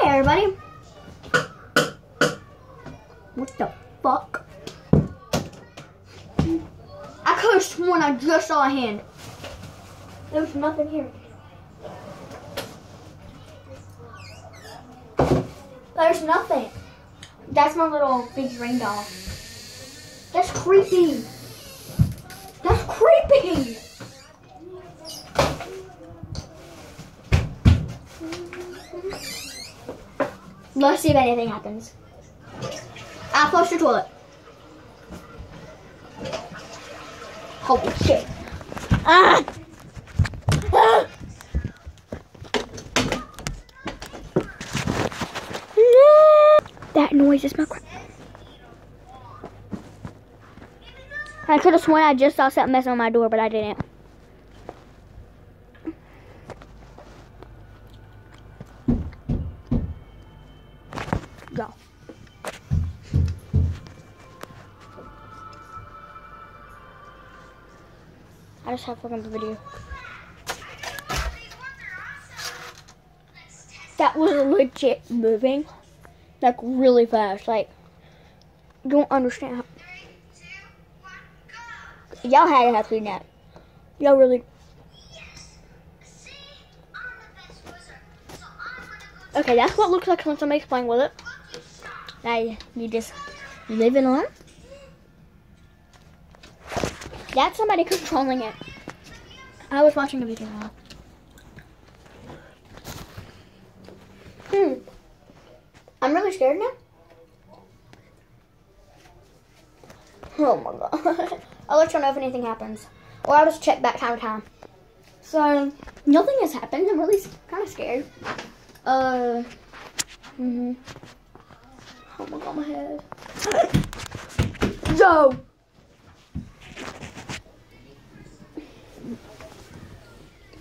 Hey everybody. What the fuck? I could have sworn I just saw a hand. There's nothing here. There's nothing. That's my little big ring doll. That's creepy. That's creepy. Let's see if anything happens. I'll flush the toilet. Holy shit. Ah! Ah! That noise is my crap. I could have sworn I just saw something messing on my door, but I didn't. Go. I just have fun with the video. That was legit moving, like really fast. Like, don't understand how. Y'all had to have seen that. Y'all really. Okay, that's what it looks like when somebody's playing with it. Now you just leave it alone. That's somebody controlling it. I was watching a video. I'm really scared now. Oh my god. I'll let you know if anything happens. Or I'll just check back time to time. So, nothing has happened. I'm really kind of scared. Oh my god, my head. Yo!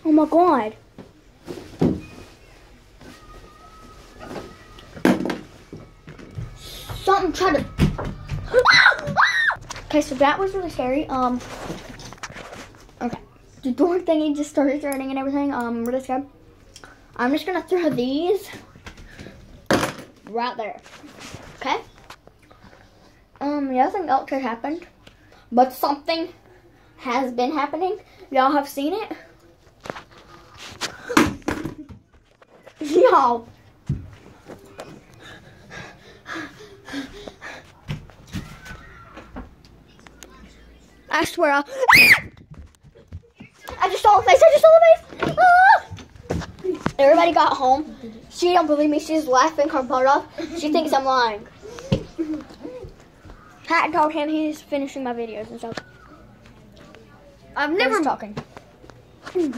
Oh my god. Something tried to. Okay, so that was really scary. Okay. The door thingy just started turning and everything. Really scared. I'm just gonna throw these right there. Okay? Nothing else has happened. But something has been happening. Y'all have seen it. Y'all. I swear I just saw a face. I just saw a face. Ah! Everybody got home. She don't believe me. She's laughing her butt off. She thinks I'm lying. Pat told him he's finishing my videos and stuff. I've never talking. She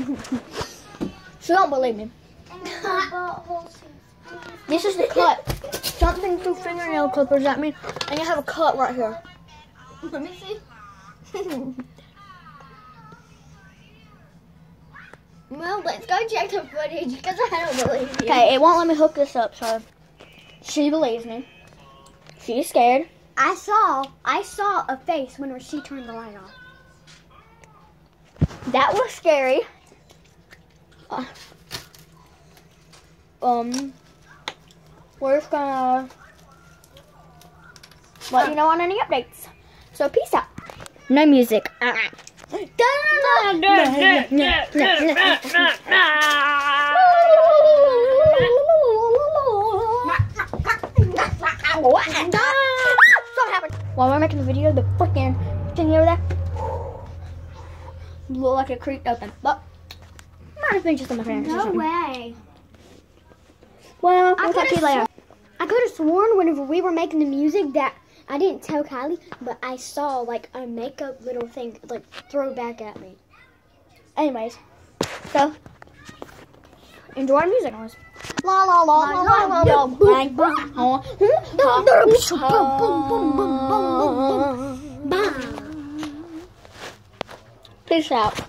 don't believe me. This is the cut. Something through fingernail clippers at me, and you have a cut right here. Let me see. Well, let's go check the footage because I don't believe you. Okay, it won't let me hook this up, so she believes me. She's scared. I saw a face when she turned the light off. That was scary. We're just gonna let you know on any updates. So peace out. No music. What happened? While we're making the video, the freaking thing over there looked like it creaked open. But might have been just on my parents. No way. Well, we'll talk to you later. I could have sworn whenever we were making the music that I didn't tell Kylie, but I saw like a makeup little thing like throw back at me. Anyways, so enjoy music noise. La la la la la la la. Bang bang. Peace out.